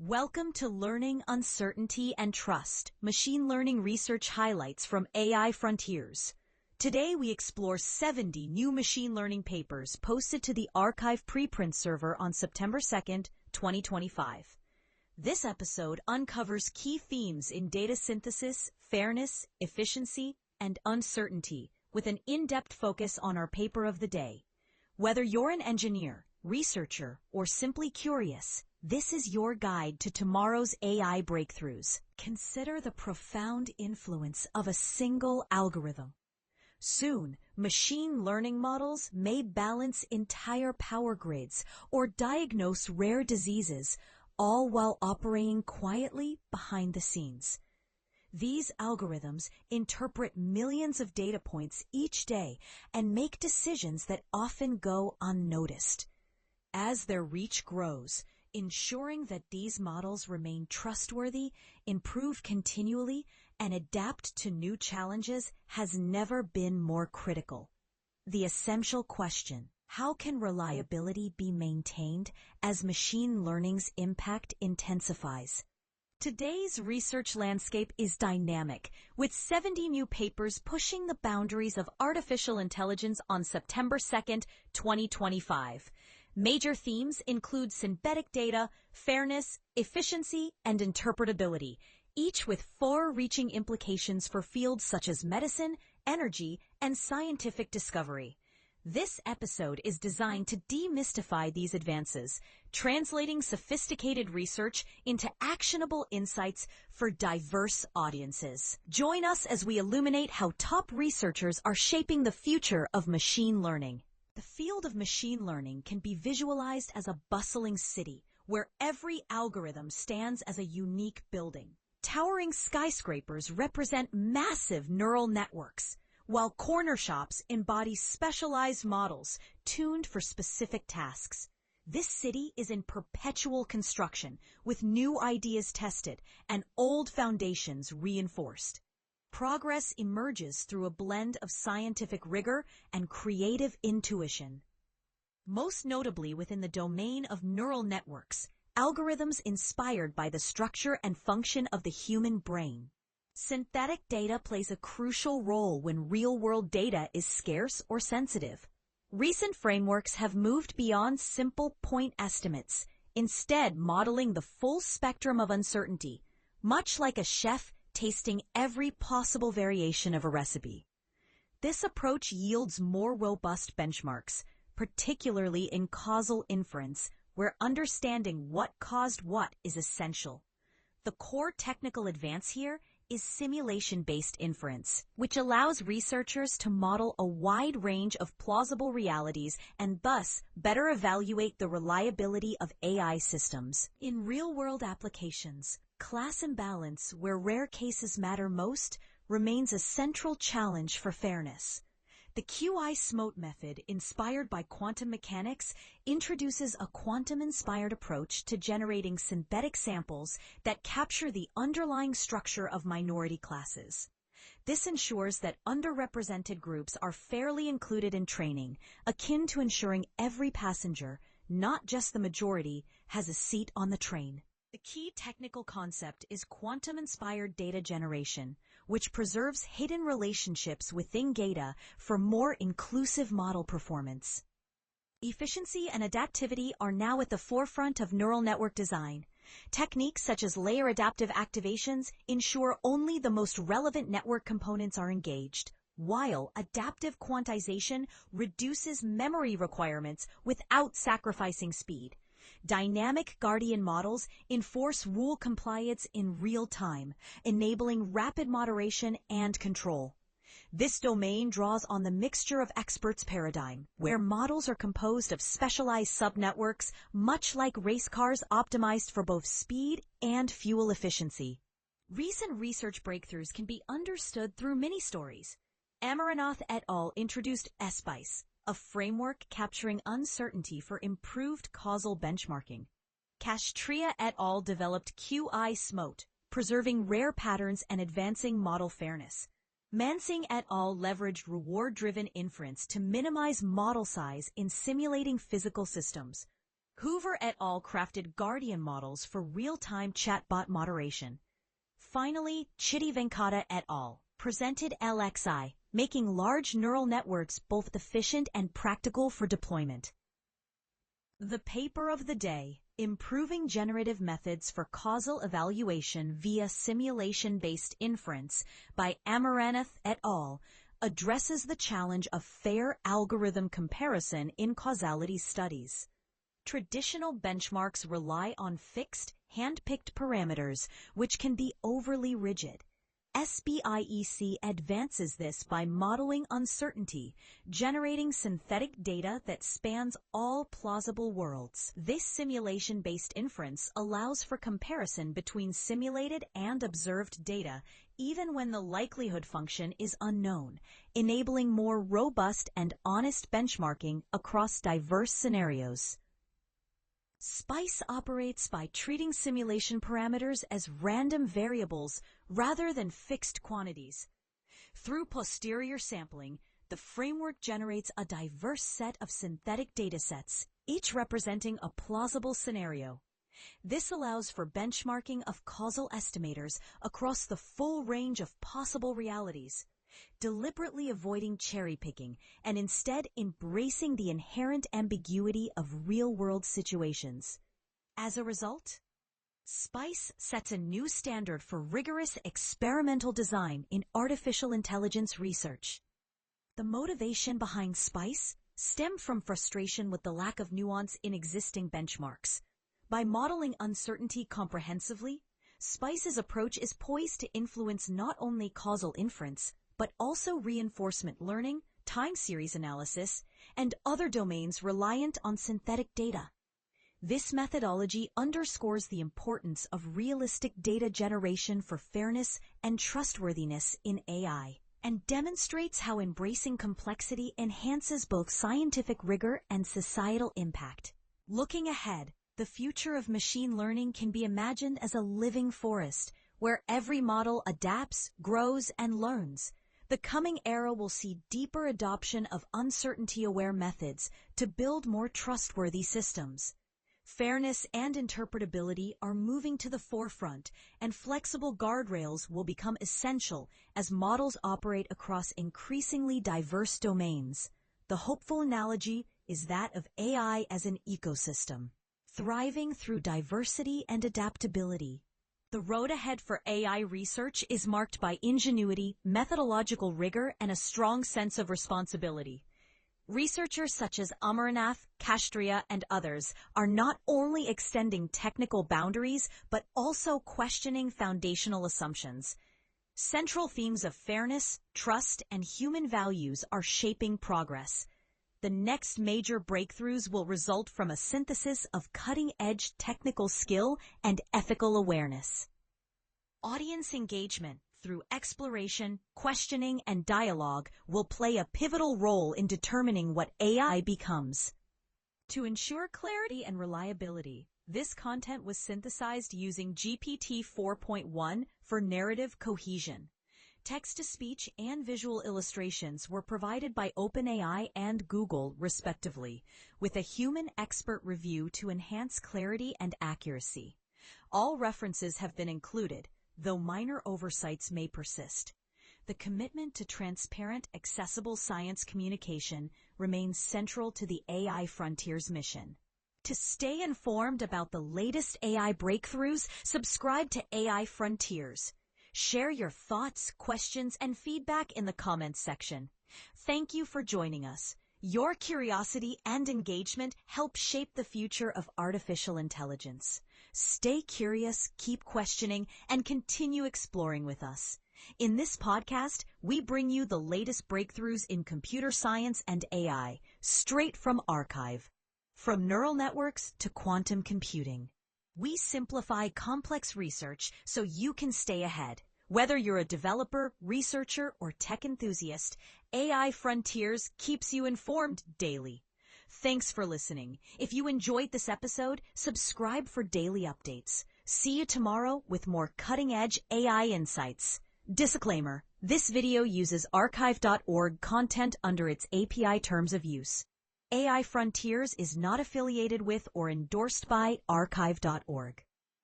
Welcome to Learning Uncertainty and Trust, Machine Learning Research Highlights from AI Frontiers. Today we explore 70 new machine learning papers posted to the arXiv preprint server on September 2nd, 2025. This episode uncovers key themes in data synthesis, fairness, efficiency, and uncertainty, with an in-depth focus on our paper of the day. Whether you're an engineer, researcher, or simply curious, this is your guide to tomorrow's AI breakthroughs. Consider the profound influence of a single algorithm. Soon, machine learning models may balance entire power grids or diagnose rare diseases, all while operating quietly behind the scenes. These algorithms interpret millions of data points each day and make decisions that often go unnoticed. As their reach grows, ensuring that these models remain trustworthy, improve continually, and adapt to new challenges has never been more critical. The essential question: how can reliability be maintained as machine learning's impact intensifies? Today's research landscape is dynamic, with 70 new papers pushing the boundaries of artificial intelligence on September 2nd, 2025. Major themes include synthetic data, fairness, efficiency, and interpretability, each with far-reaching implications for fields such as medicine, energy, and scientific discovery. This episode is designed to demystify these advances, translating sophisticated research into actionable insights for diverse audiences. Join us as we illuminate how top researchers are shaping the future of machine learning. The field of machine learning can be visualized as a bustling city where every algorithm stands as a unique building. Towering skyscrapers represent massive neural networks, while corner shops embody specialized models tuned for specific tasks. This city is in perpetual construction, with new ideas tested and old foundations reinforced. Progress emerges through a blend of scientific rigor and creative intuition. Most notably within the domain of neural networks, algorithms inspired by the structure and function of the human brain. Synthetic data plays a crucial role when real-world data is scarce or sensitive. Recent frameworks have moved beyond simple point estimates, instead modeling the full spectrum of uncertainty, much like a chef tasting every possible variation of a recipe. This approach yields more robust benchmarks, particularly in causal inference, where understanding what caused what is essential. The core technical advance here is simulation-based inference, which allows researchers to model a wide range of plausible realities and thus better evaluate the reliability of AI systems. In real-world applications, class imbalance, where rare cases matter most, remains a central challenge for fairness. The QI-SMOTE method, inspired by quantum mechanics, introduces a quantum-inspired approach to generating synthetic samples that capture the underlying structure of minority classes. This ensures that underrepresented groups are fairly included in training, akin to ensuring every passenger, not just the majority, has a seat on the train. The key technical concept is quantum-inspired data generation, which preserves hidden relationships within data for more inclusive model performance. Efficiency and adaptivity are now at the forefront of neural network design. Techniques such as layer adaptive activations ensure only the most relevant network components are engaged, while adaptive quantization reduces memory requirements without sacrificing speed. Dynamic Guardian models enforce rule compliance in real time, enabling rapid moderation and control. This domain draws on the mixture of experts paradigm, where models are composed of specialized subnetworks, much like race cars optimized for both speed and fuel efficiency. Recent research breakthroughs can be understood through mini-stories. Amaranath et al. Introduced SBICE, a framework capturing uncertainty for improved causal benchmarking. Pracheta et al. Developed QI-SMOTE, preserving rare patterns and advancing model fairness. Mansing et al. Leveraged reward-driven inference to minimize model size in simulating physical systems. Hoover et al. Crafted Guardian models for real-time chatbot moderation. Finally, Chitty Venkata et al. Presented LXI, making large neural networks both efficient and practical for deployment. The paper of the day, Improving Generative Methods for Causal Evaluation via Simulation-Based Inference by Amaranath et al., addresses the challenge of fair algorithm comparison in causality studies. Traditional benchmarks rely on fixed, hand-picked parameters, which can be overly rigid. SBICE advances this by modeling uncertainty, generating synthetic data that spans all plausible worlds. This simulation-based inference allows for comparison between simulated and observed data, even when the likelihood function is unknown, enabling more robust and honest benchmarking across diverse scenarios. SBICE operates by treating simulation parameters as random variables rather than fixed quantities. Through posterior sampling, the framework generates a diverse set of synthetic datasets, each representing a plausible scenario. This allows for benchmarking of causal estimators across the full range of possible realities, deliberately avoiding cherry-picking and instead embracing the inherent ambiguity of real-world situations. As a result, SBICE sets a new standard for rigorous experimental design in artificial intelligence research. The motivation behind SBICE stemmed from frustration with the lack of nuance in existing benchmarks. By modeling uncertainty comprehensively, SBICE's approach is poised to influence not only causal inference, but also reinforcement learning, time series analysis, and other domains reliant on synthetic data. This methodology underscores the importance of realistic data generation for fairness and trustworthiness in AI, and demonstrates how embracing complexity enhances both scientific rigor and societal impact. Looking ahead, the future of machine learning can be imagined as a living forest, where every model adapts, grows, and learns. The coming era will see deeper adoption of uncertainty-aware methods to build more trustworthy systems. Fairness and interpretability are moving to the forefront, and flexible guardrails will become essential as models operate across increasingly diverse domains. The hopeful analogy is that of AI as an ecosystem, thriving through diversity and adaptability. The road ahead for AI research is marked by ingenuity, methodological rigor, and a strong sense of responsibility. Researchers such as Amaranath, Castria, and others are not only extending technical boundaries, but also questioning foundational assumptions. Central themes of fairness, trust, and human values are shaping progress. The next major breakthroughs will result from a synthesis of cutting-edge technical skill and ethical awareness. Audience engagement through exploration, questioning, and dialogue will play a pivotal role in determining what AI becomes. To ensure clarity and reliability, this content was synthesized using GPT 4.1 for narrative cohesion. Text-to-speech and visual illustrations were provided by OpenAI and Google, respectively, with a human expert review to enhance clarity and accuracy. All references have been included, though minor oversights may persist. The commitment to transparent, accessible science communication remains central to the AI Frontiers mission. To stay informed about the latest AI breakthroughs, subscribe to AI Frontiers. Share your thoughts, questions, and feedback in the comments section. Thank you for joining us. Your curiosity and engagement help shape the future of artificial intelligence. Stay curious, keep questioning, and continue exploring with us. In this podcast, we bring you the latest breakthroughs in computer science and AI, straight from arXiv. From neural networks to quantum computing, we simplify complex research so you can stay ahead. Whether you're a developer, researcher, or tech enthusiast, AI Frontiers keeps you informed daily. Thanks for listening. If you enjoyed this episode, subscribe for daily updates. See you tomorrow with more cutting-edge AI insights. Disclaimer: this video uses arXiv.org content under its API terms of use. AI Frontiers is not affiliated with or endorsed by arXiv.org.